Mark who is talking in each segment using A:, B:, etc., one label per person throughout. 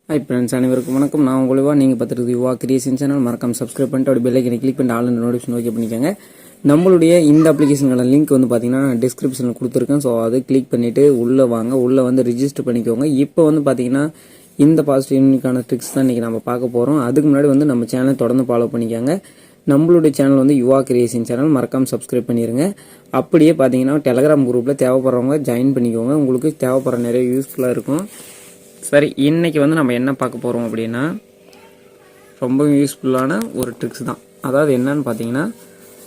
A: Hi friends, அனைவருக்கும் வணக்கம். நான் உங்களுவா நீங்கள் பார்த்துருக்கு யுவா கிரியேஷன் சேனல். மறக்காம சப்ஸ்கிரைப் பண்ணிட்டு அப்படி பெல் ஐக்கனை கிளிக் பண்ணிட்டு ஆல் நோட்டிஃபிகேஷன் ஓகே பண்ணிக்கோங்க. நம்மளுடைய இந்த அப்ளிகேஷனோட லிங்க் வந்து பார்த்தீங்கன்னா டிஸ்கிரிப்ஷனில் கொடுத்துருக்கேன். ஸோ அதை கிளிக் பண்ணிவிட்டு உள்ளே வாங்க, உள்ளே வந்து ரிஜிஸ்டர் பண்ணிக்கோங்க. இப்போ வந்து பார்த்தீங்கன்னா இந்த பாசிட்டிவ் யூனிக்கான ட்ரிக்ஸ் தான் இன்றைக்கி நம்ம பார்க்க போகிறோம். அதுக்கு முன்னாடி வந்து நம்ம சேனலை தொடர்ந்து ஃபாலோ பண்ணிக்கோங்க. நம்மளுடைய சேனல் வந்து யுவா கிரியேஷன் சேனல், மறக்காம சப்ஸ்கிரைப் பண்ணிடுங்க. அப்படியே பார்த்தீங்கன்னா டெலகிராம் குரூப்பில் தேவைப்படுறவங்க ஜாயின் பண்ணிக்கோங்க. உங்களுக்கு தேவைப்படுற நிறைய யூஸ்ஃபுல்லாக இருக்கும். சரி, இன்றைக்கி வந்து நம்ம என்ன பார்க்க போகிறோம் அப்படின்னா ரொம்ப யூஸ்ஃபுல்லான ஒரு ட்ரிக்ஸ் தான். அதாவது என்னன்னு பார்த்தீங்கன்னா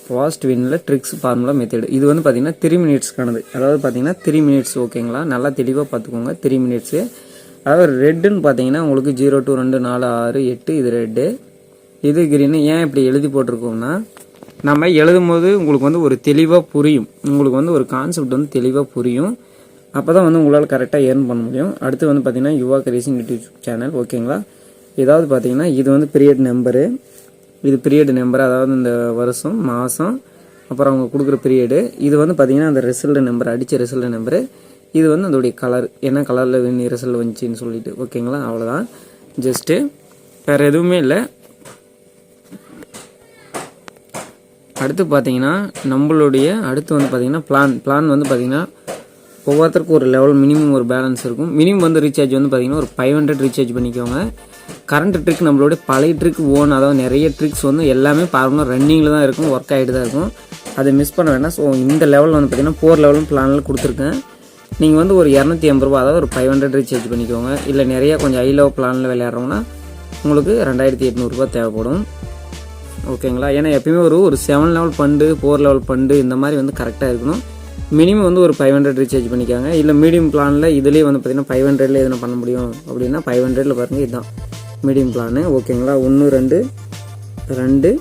A: ஃபாஸ்ட் வின்னில் ட்ரிக்ஸ் ஃபார்முலா மெத்தடு. இது வந்து பார்த்தீங்கன்னா 3 மினிட்ஸ்க்கானது. அதாவது பார்த்தீங்கன்னா 3 மினிட்ஸ், ஓகேங்களா? நல்லா தெளிவாக பார்த்துக்கோங்க. 3 மினிட்ஸு. அதாவது ரெட்டுன்னு பார்த்தீங்கன்னா உங்களுக்கு 0 2 2 4 6 8 இது ரெட்டு, இது கிரீனு. ஏன் இப்படி எழுதி போட்டிருக்கோம்னா நம்ம எழுதும் போது உங்களுக்கு வந்து ஒரு தெளிவாக புரியும். உங்களுக்கு வந்து ஒரு கான்செப்ட் வந்து தெளிவாக புரியும். அப்போ தான் வந்து உங்களால் கரெக்டாக ஏர்ன் பண்ண முடியும். அடுத்து வந்து பார்த்தீங்கன்னா யுவா கிரியேஷன் யூடியூப் சேனல், ஓகேங்களா? ஏதாவது பார்த்தீங்கன்னா இது வந்து பீரியட் நம்பரு, இது பீரியட் நம்பர், அதாவது இந்த வருஷம் மாதம் அப்புறம் அவங்க கொடுக்குற பீரியடு. இது வந்து பார்த்தீங்கன்னா அந்த ரிசல்ட் நம்பர், அடித்த ரிசல்ட் நம்பரு. இது வந்து அதோடைய கலர், என்ன கலரில் ரிசல்ட் வந்துச்சின்னு சொல்லிட்டு, ஓகேங்களா? அவ்வளோதான், ஜஸ்ட்டு வேறு எதுவுமே இல்லை. அடுத்து பார்த்தீங்கன்னா நம்மளுடைய அடுத்து வந்து பார்த்தீங்கன்னா பிளான் வந்து பார்த்தீங்கன்னா ஒவ்வொருத்தருக்கும் ஒரு லெவல் மினிமம் ஒரு பேலன்ஸ் இருக்கும். மினிமம் வந்து ரீசார்ஜ் வந்து பார்த்தீங்கன்னா ஒரு 500 ரீசார்ஜ் பண்ணிக்கோங்க. கரண்ட் ட்ரிக் நம்மளுடைய பழைய ட்ரிக் அதாவது நிறைய ட்ரிக்ஸ் வந்து எல்லாமே பார்க்கணும், ரன்னிங்கில் தான் இருக்கும், ஒர்க் ஆகிட்டு தான் இருக்கும். அதை மிஸ் பண்ண வேண்டாம். ஸோ இந்த லெவலில் வந்து பார்த்தீங்கன்னா 4 லெவலும் பிளானில் கொடுத்துருக்கேன். நீங்கள் வந்து ஒரு 280 ரூபா, அதாவது ஒரு 500 ரீசார்ஜ் பண்ணிக்கோங்க. இல்லை நிறையா கொஞ்சம் ஹை லெவல் பிளானில் விளையாடுறோம்னா உங்களுக்கு 2800 ரூபா தேவைப்படும், ஓகேங்களா? ஏன்னா எப்பயுமே ஒரு 7 லெவல் ஃபண்டு, 4 லெவல் ஃபண்டு இந்த மாதிரி வந்து கரெக்டாக இருக்கணும். மினிமம் வந்து ஒரு 500 ரீசார்ஜ் பண்ணிக்காங்க. இல்லை மீடியம் பிளானில் இதுலேயே வந்து பார்த்தீங்கன்னா 500ல் எதுனா பண்ண முடியும் அப்படின்னா 500ல் பாருங்கள், இதுதான் மீடியம் பிளானு, ஓகேங்களா? 1 2 2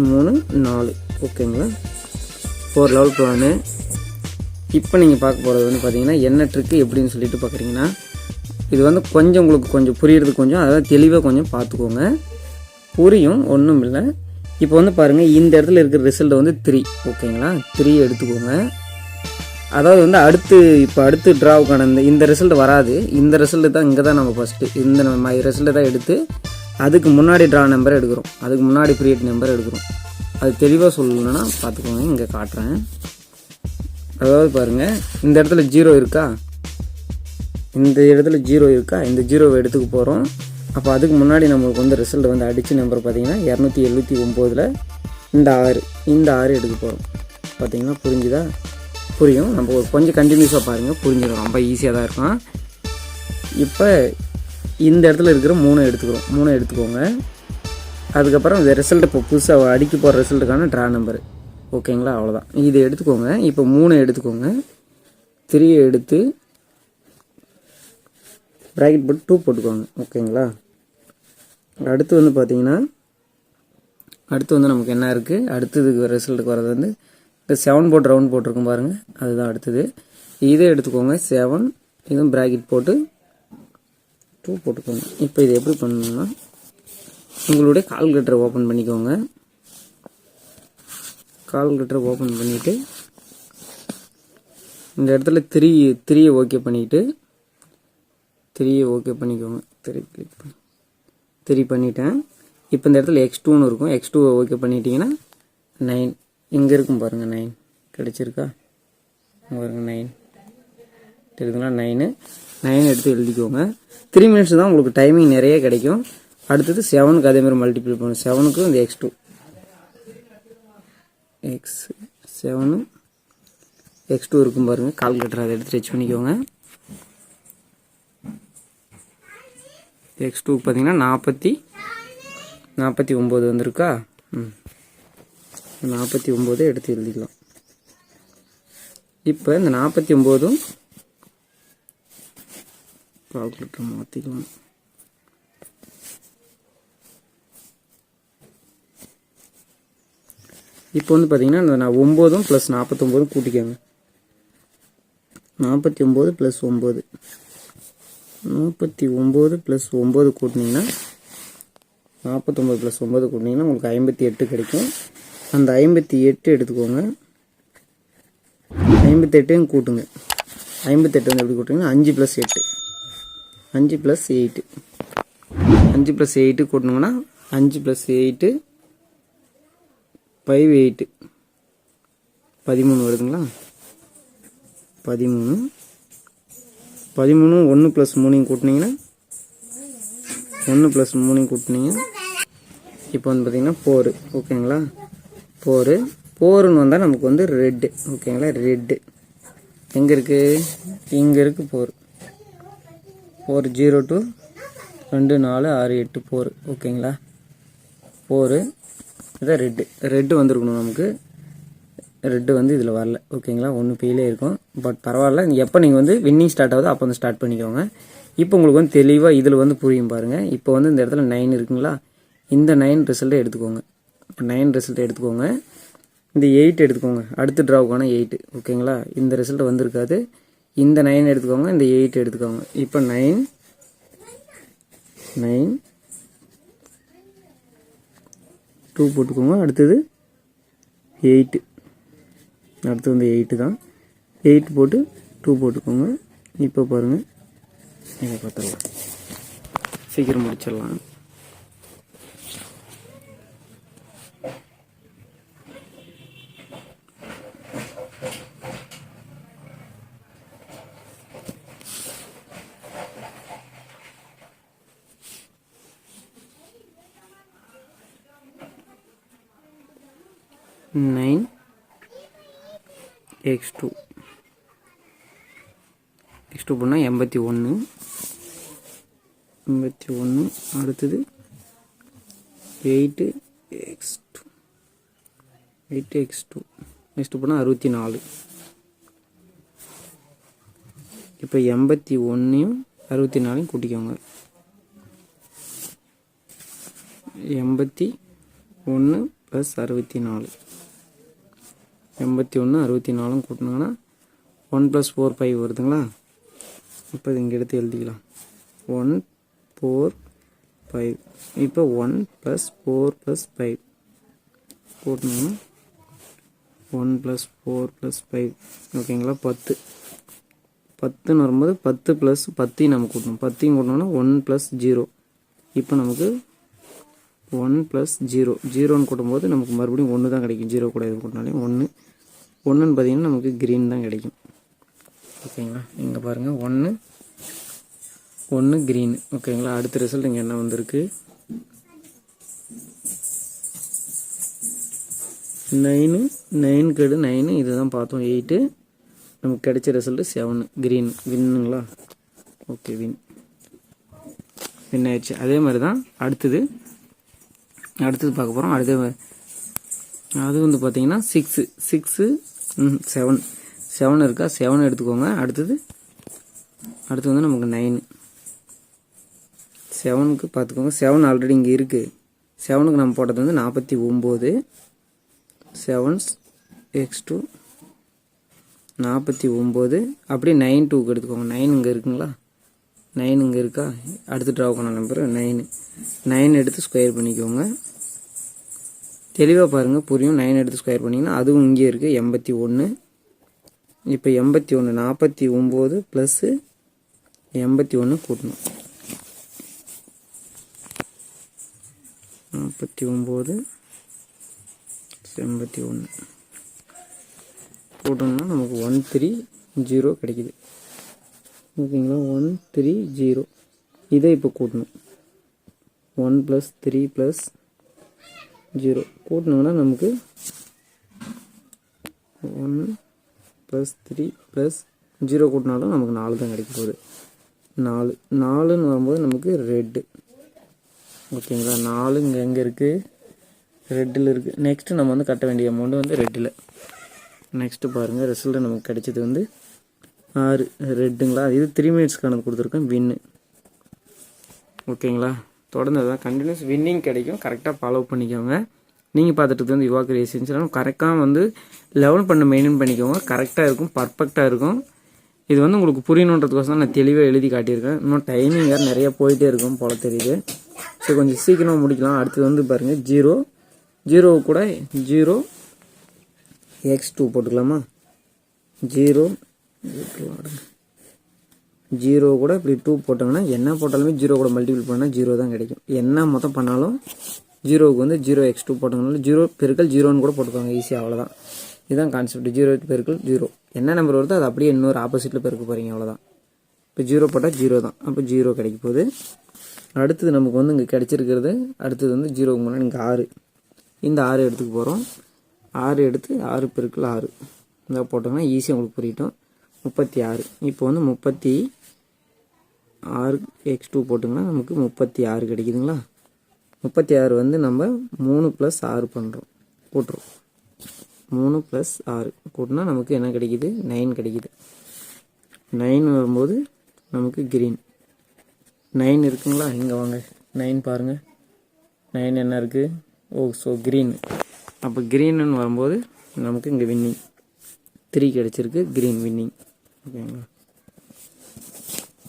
A: 3 4, ஓகேங்களா? 4 லெவல் பிளானு. இப்போ நீங்கள் பார்க்க போகிறது வந்து பார்த்தீங்கன்னா என்ன ட்ரிக்கு எப்படின்னு சொல்லிட்டு பார்க்குறீங்கன்னா, இது வந்து கொஞ்சம் உங்களுக்கு கொஞ்சம் புரியுறது, கொஞ்சம் அதாவது தெளிவாக கொஞ்சம் பார்த்துக்கோங்க, புரியும், ஒன்றும் இல்லை. இப்போ வந்து பாருங்கள், இந்த இடத்துல இருக்கிற ரிசல்ட் வந்து 3, ஓகேங்களா? 3 எடுத்துக்கோங்க. அதாவது வந்து அடுத்து ட்ராவுக்கான இந்த ரிசல்ட் வராது. இந்த ரிசல்ட்டு தான் இங்கே தான் நம்ம ஃபஸ்ட்டு இந்த ரிசல்ட்டை தான் எடுத்து அதுக்கு முன்னாடி ட்ரா நம்பரை எடுக்கிறோம், அதுக்கு முன்னாடி பீரியட் நம்பர் எடுக்கிறோம். அது தெளிவாக சொல்லணுன்னா பார்த்துக்கோங்க, இங்கே காட்டுறேன். அதாவது பாருங்கள், இந்த இடத்துல 0 இருக்கா, இந்த இடத்துல 0 இருக்கா, இந்த 0வை எடுத்துக்க போகிறோம். அப்போ அதுக்கு முன்னாடி நம்மளுக்கு வந்து ரிசல்ட் வந்து அடித்த நம்பர் பார்த்திங்கன்னா 279ல் இந்த 6 எடுக்க போகிறோம். பார்த்திங்கன்னா புரிஞ்சுதா? புரியும். நம்ம கொஞ்சம் கண்டினியூஸாக பாருங்கள், புரிஞ்சிடும். ரொம்ப ஈஸியாக தான் இருக்கும். இப்போ இந்த இடத்துல இருக்கிற 3 எடுத்துக்கிறோம், 3 எடுத்துக்கோங்க. அதுக்கப்புறம் இந்த ரிசல்ட் இப்போ புதுசாக அடிக்க போகிற ரிசல்ட்டுக்கான ட்ரா நம்பரு, ஓகேங்களா? அவ்வளோதான். இதை எடுத்துக்கோங்க. இப்போ 3 எடுத்துக்கோங்க. 3 எடுத்து ப்ராக்கெட் போட்டு 2 போட்டுக்கோங்க, ஓகேங்களா? அடுத்து வந்து பார்த்தீங்கன்னா அடுத்து வந்து நமக்கு என்ன இருக்குது, அடுத்ததுக்கு ரிசல்ட்டுக்கு வர்றது வந்து இந்த 7 போட்டு ரவுண்ட் போட்டிருக்கும் பாருங்கள், அதுதான் அடுத்தது. இதை எடுத்துக்கோங்க 7, இதுவும் ப்ராக்கெட் போட்டு 2 போட்டுக்கோங்க. இப்போ இது எப்படி பண்ணணும்னா உங்களுடைய கால்குலேட்டரை ஓப்பன் பண்ணிக்கோங்க. கால்குலேட்டரை ஓப்பன் பண்ணிவிட்டு இந்த இடத்துல 3 ஓகே பண்ணிவிட்டு 3 ஓகே பண்ணிக்கோங்க. 3 கிளிக் பண்ணி 3 பண்ணிட்டேன். இப்போ இந்த இடத்துல x2ன்னு இருக்கும், x2 ஓகே பண்ணிட்டீங்கன்னா 9 இங்கே இருக்கும் பாருங்கள், 9 கிடச்சிருக்கா பாருங்கள், 9 தெரியுதுங்களா? 9 எடுத்து எழுதிக்கோங்க. 3 மினிட்ஸ் தான் உங்களுக்கு டைமிங் நிறைய கிடைக்கும். அடுத்தது 7க்கு அதேமாதிரி மல்டிப்ளை பண்ணும். 7க்கு இந்த x2 7 x2 இருக்கும் பாருங்கள், கால்குலேட்டர் அதை எடுத்து டச் பண்ணிக்கோங்க. x2 பார்த்தீங்கன்னா 49 வந்திருக்கா? 49 எடுத்து எழுதிக்கலாம். இப்போ இந்த 49 கால்குலேட்டர் மாற்றிக்கலாம். இப்போ வந்து பார்த்தீங்கன்னா இந்த 9 + 49 கூட்டிக்கோங்க. 49 + 9 49 + 9 கூட்டினீங்கன்னா 49 + 9 கூட்டினீங்கன்னா உங்களுக்கு 58 கிடைக்கும். அந்த 58 எடுத்துக்கோங்க. 58 கூட்டுங்க. 58 வந்து எப்படி கூட்டுங்கன்னா 5 + 8 5 + 8 5 + 8 கூட்டினோம்னா 5 + 8 5 8 13 வருதுங்களா? 13 1 + 3 கூட்டினீங்கன்னா 1 + 3 கூட்டினீங்க இப்போ வந்து பார்த்தீங்கன்னா 4. ஓகேங்களா? 4ன்னு வந்தால் நமக்கு வந்து ரெட்டு. ஓகேங்களா? ரெட்டு எங்கே இருக்குது? இங்கே இருக்குது 4. 0 to 2 4 6 8 4. ஓகேங்களா? 4 இதான் ரெட்டு வந்துருக்கணும் நமக்கு. ரெட்டு வந்து இதில் வரல. ஓகேங்களா? 1 ஃபெயிலே இருக்கும். பட் பரவாயில்ல, எப்போ நீங்கள் வந்து வின்னிங் ஸ்டார்ட் ஆகுதோ அப்போ வந்து ஸ்டார்ட் பண்ணிக்கோங்க. இப்போ உங்களுக்கு வந்து தெளிவாக இதில் வந்து புரியும் பாருங்கள். இப்போ வந்து இந்த இடத்துல 9 இருக்குங்களா? இந்த 9 ரிசல்ட்டை எடுத்துக்கோங்க. 9 ரிசல்ட்டை எடுத்துக்கோங்க. இந்த 8 எடுத்துக்கோங்க. அடுத்து ட்ராவுக்கான 8. ஓகேங்களா? இந்த ரிசல்ட் வந்திருக்காது. இந்த 9 எடுத்துக்கோங்க. இந்த 8 எடுத்துக்கோங்க. இப்போ 9 2 போட்டுக்கோங்க. அடுத்தது 8. அடுத்து வந்து 8 தான். 8 போட்டு 2 போட்டுக்கோங்க. இப்போ பாருங்கள், இதை பார்த்துடலாம். சீக்கிரம் முடிச்சிடலாம். Nine x2 பண்ணால் 81. அடுத்தது 8x2 நெக்ஸ்ட்டு பண்ணால் 64. இப்போ 81 64 கூட்டிக்கோங்க. 81 + 64. 81 64 கூட்டினாங்கன்னா 1 + 4 5 வருதுங்களா? இப்போ இது இங்கே எடுத்து எழுதிக்கலாம். 1 4 5. இப்போ 1 + 4 + 5 கூட்டினோம்னா 1 + 4 + 5. ஓகேங்களா? 10ன்னு வரும்போது 10 + 10 நம்ம கூட்டணும். 10 கூட்டினோம்னா 1 + 0. இப்போ நமக்கு 1 + 0 0ன்னு கூட்டும்போது நமக்கு மறுபடியும் 1 தான் கிடைக்கும். 0 கூட எதுவும் கூட்டினாலே 1ன்னு பார்த்தீங்கன்னா நமக்கு க்ரீன் தான் கிடைக்கும். ஓகேங்களா? இங்கே பாருங்கள், 1 க்ரீன். ஓகேங்களா? அடுத்த ரிசல்ட் இங்கே என்ன வந்திருக்கு? 9 கெடு 9 இதுதான் பார்த்தோம். 8 நமக்கு கிடைச்ச ரிசல்ட்டு 7 க்ரீன். வின்னுங்களா? ஓகே, வின் ஆயிடுச்சு. அதே மாதிரி தான் அடுத்தது பார்க்க போகிறோம். அது வந்து பார்த்தீங்கன்னா 6 7 இருக்கா? 7 எடுத்துக்கோங்க. அடுத்து வந்து நமக்கு 9. 7க்கு பார்த்துக்கோங்க. 7 ஆல்ரெடி இங்கே இருக்குது. 7க்கு நம்ம போட்டது வந்து 49. 7x2 49. அப்படியே 9 2க்கு எடுத்துக்கோங்க. 9 இங்கே இருக்குங்களா? 9 இங்கே இருக்கா? அடுத்து ட்ரா பண்ண நம்பர் 9 எடுத்து ஸ்கொயர் பண்ணிக்கோங்க. தெளிவாக பாருங்கள், புரியும். 9 எடுத்து ஸ்கொயர் பண்ணிங்கன்னா அதுவும் இங்கே இருக்குது 81. இப்போ 81 49 + 81 கூட்டணும். 49 81 கூட்டணும்னா நமக்கு 130 கிடைக்குது. ஓகேங்களா? 130. இதை இப்போ கூட்டணும். 1 + 3 + 0 கூட்டினோம்னா நமக்கு 1 + 3 + 0 கூட்டினாலும் நமக்கு 4 தான் கிடைக்க போகுது. 4ன்னு வரும்போது நமக்கு ரெட்டு. ஓகேங்களா? 4 இங்கே எங்கே இருக்குது? ரெட்டில் இருக்குது. நெக்ஸ்ட்டு நம்ம வந்து கட்ட வேண்டிய அமௌண்ட் வந்து ரெட்டில். நெக்ஸ்ட்டு பாருங்கள், ரிசல்ட்டு நமக்கு கிடைச்சது வந்து 6 ரெட்டுங்களா? இது 3 மினிட்ஸ்க்கானது கொடுத்துருக்கேன். வின்னு. ஓகேங்களா? தொடர்ந்து அதான் கண்டினியூஸ் வின்னிங் கிடைக்கும். கரெக்டாக ஃபாலோ பண்ணிக்கோங்க. நீங்கள் பார்த்துட்டு வந்து யுவா கிரியேஷன் சேனல் கரெக்டாக வந்து லெவல் பண்ண மெயின்டைன் பண்ணிக்கோங்க. கரெக்டாக இருக்கும், பர்ஃபெக்டாக இருக்கும். இது வந்து உங்களுக்கு புரியணுன்றதுக்கோசம் தான் நான் தெளிவாக எழுதி காட்டியிருக்கேன். இன்னும் டைமிங் வேறு நிறைய போயிட்டே இருக்கும் போல தெரியுது. ஸோ கொஞ்சம் சீக்கிரமாக முடிக்கலாம். அடுத்தது வந்து பாருங்கள், 0 கூட 0x2 போட்டுக்கலாமா? 0 0 கூட இப்படி 2 போட்டோங்கன்னா என்ன போட்டாலுமே 0 கூட மல்டிபிள் பண்ணால் 0 தான் கிடைக்கும். என்ன மொத்தம் பண்ணாலும் 0க்கு வந்து 0x2 போட்டோங்கனால 0 பெருக்கல் 0ன்னு கூட போட்டுக்கோங்க ஈஸியாக. அவ்வளோதான், இதுதான் கான்செப்ட். 0 பெருக்கல் 0 என்ன நம்பர் வருதோ அது அப்படியே இன்னொரு ஆப்போசிட்டில் பெருக்க போகிறீங்க, அவ்வளோதான். இப்போ 0 போட்டால் 0 தான், அப்போ 0 கிடைக்க போகுது. அடுத்தது நமக்கு வந்து இங்கே கிடச்சிருக்கிறது, அடுத்தது வந்து 0க்கு முன்னாடி இங்கே 6, இந்த 6 எடுத்துக்க போகிறோம். 6 எடுத்து 6 பெருக்கல் 6 இதாக போட்டோம்னா ஈஸியாக உங்களுக்கு புரியட்டும். 36. இப்போ வந்து 36x2 போட்டோங்கன்னா நமக்கு 36 கிடைக்குதுங்களா. 36 வந்து நம்ம 3 + 6 பண்ணுறோம், கூட்டுறோம். 3 + 6 கூட்டினா நமக்கு என்ன கிடைக்குது, 9 கிடைக்குது. 9 வரும்போது நமக்கு க்ரீன் 9 இருக்குங்களா. இங்கே வாங்க, 9 பாருங்கள், 9 என்ன இருக்குது, ஸோ க்ரீன். அப்போ க்ரீன்னு வரும்போது நமக்கு இங்கே வின்னிங் 3 கிடச்சிருக்கு, க்ரீன் வின்னிங். ஓகேங்களா.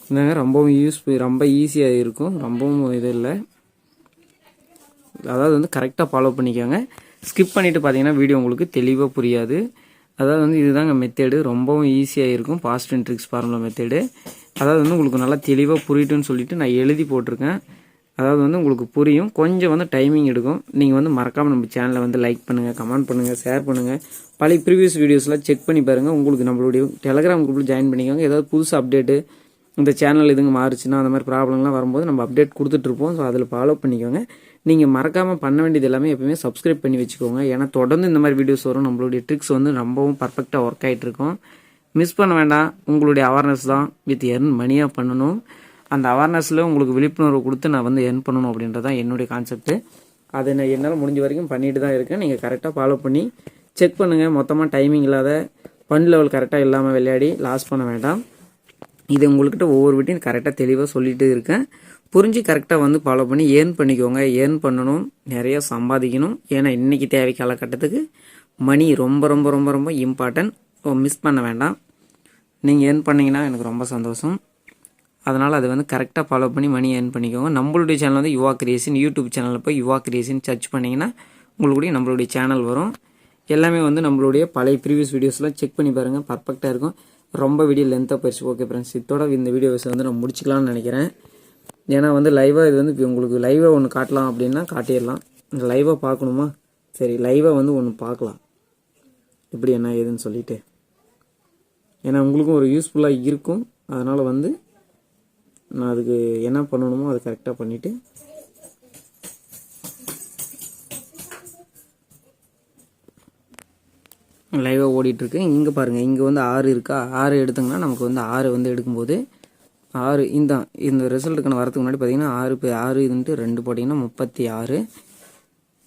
A: இதாங்க ரொம்பவும் ரொம்ப ஈஸியாக இருக்கும், ரொம்பவும் இது இல்லை. அதாவது வந்து கரெக்டாக ஃபாலோ பண்ணிக்கோங்க. ஸ்கிப் பண்ணிவிட்டு பார்த்தீங்கன்னா வீடியோ உங்களுக்கு தெளிவாக புரியாது. அதாவது வந்து இதுதாங்க மெத்தேடு, ரொம்பவும் ஈஸியாக இருக்கும். Fast and tricks formula method. அதாவது வந்து உங்களுக்கு நல்லா தெளிவாக புரியட்டும்னு சொல்லிட்டு நான் எழுதி போட்டிருக்கேன். அதாவது வந்து உங்களுக்கு புரியும், கொஞ்சம் வந்து டைமிங் எடுக்கும். நீங்கள் வந்து மறக்காமல் நம்ம சேனலை வந்து லைக் பண்ணுங்கள், கமெண்ட் பண்ணுங்கள், ஷேர் பண்ணுங்கள். பழைய ப்ரீவியஸ் வீடியோஸ்லாம் செக் பண்ணி பாருங்கள். உங்களுக்கு நம்மளுடைய டெலகிராம் குரூப்பில் ஜாயின் பண்ணிக்கோங்க. ஏதாவது புதுசு அப்டேட்டு இந்த சேனல் இதுங்க மாறுச்சுன்னா அந்த மாதிரி ப்ராப்ளம்லாம் வரும்போது நம்ம அப்டேட் கொடுத்துட்ருப்போம். ஸோ அதில் ஃபாலோ பண்ணிக்கோங்க. நீங்கள் மறக்காமல் பண்ண வேண்டியது எல்லாமே எப்பவுமே சப்ஸ்கிரைப் பண்ணி வச்சுக்கோங்க. ஏன்னா தொடர்ந்து இந்த மாதிரி வீடியோஸ் வரும். நம்மளுடைய ட்ரிக்ஸ் வந்து ரொம்பவும் பர்ஃபெக்டாக ஒர்க் ஆகிட்ருக்கும். மிஸ் பண்ண வேண்டாம். உங்களுடைய அவேர்னஸ் தான் வித் எர்ன் மணியாக பண்ணணும். அந்த அவேர்னஸில் உங்களுக்கு விழிப்புணர்வு கொடுத்து நான் வந்து எர்ன் பண்ணணும் அப்படின்றது தான் என்னுடைய கான்செப்ட்டு. அதை நான் என்னால் முடிஞ்ச வரைக்கும் பண்ணிட்டு தான் இருக்கேன். நீங்கள் கரெக்டாக ஃபாலோ பண்ணி செக் பண்ணுங்கள். மொத்தமாக டைமிங் இல்லாத ஃபன் லெவல் கரெக்டாக இல்லாமல் விளையாடி லாஸ் பண்ண வேண்டாம். இது உங்கள்கிட்ட ஒவ்வொரு வீட்டையும் கரெக்டாக தெளிவாக சொல்லிட்டு இருக்கேன். புரிஞ்சு கரெக்டாக வந்து ஃபாலோ பண்ணி ஏர்ன் பண்ணிக்கோங்க. ஏர்ன் பண்ணணும், நிறையா சம்பாதிக்கணும். ஏன்னா இன்றைக்கி தேவை காலகட்டத்துக்கு மணி ரொம்ப ரொம்ப ரொம்ப ரொம்ப இம்பார்ட்டன்ட். மிஸ் பண்ண வேண்டாம். நீங்கள் ஏர்ன் பண்ணிங்கன்னா எனக்கு ரொம்ப சந்தோஷம். அதனால் அதை வந்து கரெக்டாக ஃபாலோ பண்ணி மணி ஏர்ன் பண்ணிக்கோங்க. நம்மளுடைய சேனல் வந்து யுவா கிரியேஷன், யூடியூப் சேனலில் போய் யுவா கிரியேஷன் சர்ச் பண்ணிங்கன்னா உங்களுடைய நம்மளுடைய சேனல் வரும். எல்லாமே வந்து நம்மளுடைய பழைய ப்ரீவியஸ் வீடியோஸ்லாம் செக் பண்ணி பாருங்கள், பர்ஃபெக்டாக இருக்கும். ரொம்ப வீடியோ லென்த்தாக போயிடுச்சு. ஓகே ஃப்ரெண்ட்ஸ், இதோட இந்த வீடியோஸை வந்து நான் முடிச்சிக்கலாம்னு நினைக்கிறேன். ஏன்னா வந்து லைவாக இது வந்து உங்களுக்கு லைவாக ஒன்று காட்டலாம் அப்படின்னா காட்டிடலாம். இந்த லைவாக பார்க்கணுமா, சரி லைவாக வந்து ஒன்று பார்க்கலாம் எப்படி என்ன ஏதுன்னு சொல்லிவிட்டு. ஏன்னா உங்களுக்கும் ஒரு யூஸ்ஃபுல்லாக இருக்கும். அதனால் வந்து நான் அதுக்கு என்ன பண்ணணுமோ அதை கரெக்டாக பண்ணிவிட்டு லைவாக ஓடிட்டுருக்கு. இங்கே பாருங்கள், இங்கே வந்து 6 இருக்கா. 6 எடுத்தோங்கன்னா நமக்கு வந்து 6 வந்து எடுக்கும்போது 6 இந்த ரிசல்ட்டுக்கான வரதுக்கு முன்னாடி பார்த்தீங்கன்னா 6 இதுன்ட்டு 2 போட்டிங்கன்னா 36.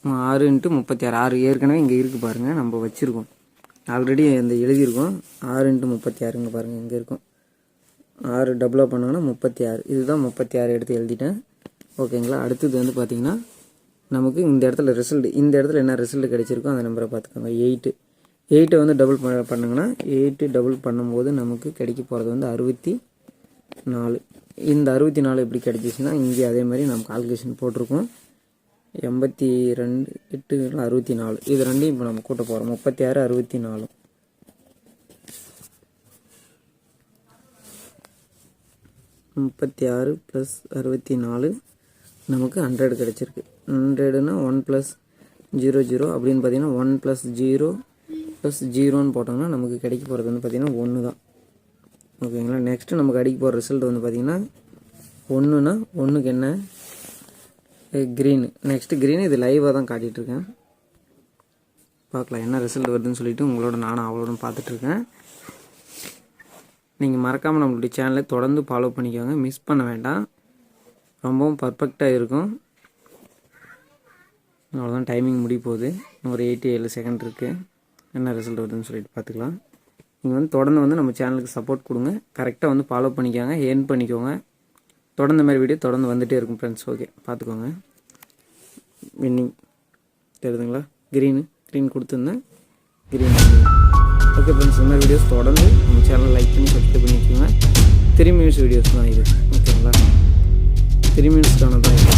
A: 6 × 36 6 ஏற்கனவே இங்கே இருக்குது பாருங்கள், நம்ம வச்சுருக்கோம் ஆல்ரெடி இந்த எழுதியிருக்கோம். 6 × 36 இங்கே பாருங்கள், இங்கே இருக்கும். 6 டபுளாக பண்ணோன்னா 36. இதுதான் 36 எடுத்து எழுதிட்டேன். ஓகேங்களா. அடுத்தது வந்து பார்த்திங்கன்னா நமக்கு இந்த இடத்துல ரிசல்ட், இந்த இடத்துல என்ன ரிசல்ட் கிடைச்சிருக்கோ அந்த நம்பரை பார்த்துக்கோங்க. 8 வந்து டபுள் பண்ணுங்கன்னா 8 டபுள் பண்ணும்போது நமக்கு கிடைக்க போகிறது வந்து 64. இந்த 64 எப்படி கிடைச்சிச்சுன்னா இங்கே அதே மாதிரி நம்ம கால்குலேஷன் போட்டிருக்கோம். 82 8 64. இது ரெண்டையும் இப்போ நம்ம கூட்ட போகிறோம். 36 64. 36 + 64 நமக்கு 100 கிடச்சிருக்கு. 100னா 1 + 0 0 அப்படின்னு பார்த்தீங்கன்னா 1 + 0 + 0ன்னு போட்டோம்னா நமக்கு கிடைக்க போகிறது வந்து பார்த்திங்கன்னா 1 தான். ஓகேங்களா. நெக்ஸ்ட்டு நமக்கு அடிக்க போகிற ரிசல்ட் வந்து பார்த்திங்கன்னா 1னா 1க்கு என்ன, க்ரீனு. Next green. இது லைவாக தான் காட்டிகிட்ருக்கேன். பார்க்கலாம் என்ன ரிசல்ட் வருதுன்னு சொல்லிவிட்டு உங்களோட நானும் அவ்வளோன்னு பார்த்துட்ருக்கேன். நீங்கள் மறக்காமல் நம்மளுடைய சேனலை தொடர்ந்து ஃபாலோ பண்ணிக்கோங்க, மிஸ் பண்ண வேண்டாம். ரொம்பவும் பர்ஃபெக்டாக இருக்கும். அவ்வளோதான், டைமிங் முடிய போகுது. ஒரு 87 செகண்ட் இருக்குது. என்ன ரிசல்ட் வருதுன்னு சொல்லிட்டு பார்த்துக்கலாம். நீங்கள் வந்து தொடர்ந்து வந்து நம்ம சேனலுக்கு சப்போர்ட் கொடுங்க, கரெக்டாக வந்து ஃபாலோ பண்ணிக்கோங்க, ஏர்ன் பண்ணிக்கோங்க. தொடர்ந்து மாதிரி வீடியோ தொடர்ந்து வந்துகிட்டே இருக்கும் ஃப்ரெண்ட்ஸ். ஓகே, பார்த்துக்கோங்க. வின்னிங் தெரியுதுங்களா, க்ரீன் கொடுத்துருந்தேன், க்ரீன். ஓகே ஃப்ரெண்ட்ஸ், இந்த மாதிரி வீடியோஸ் தொடர்ந்து நம்ம சேனலை லைக் பண்ணி சப்ஸ்கிரைப் பண்ணி வச்சுக்கோங்க. 3 மினிட்ஸ் வீடியோஸ் தான் இது. ஓகேங்களா, 3 மினிட்ஸ்க்கான தான் இது.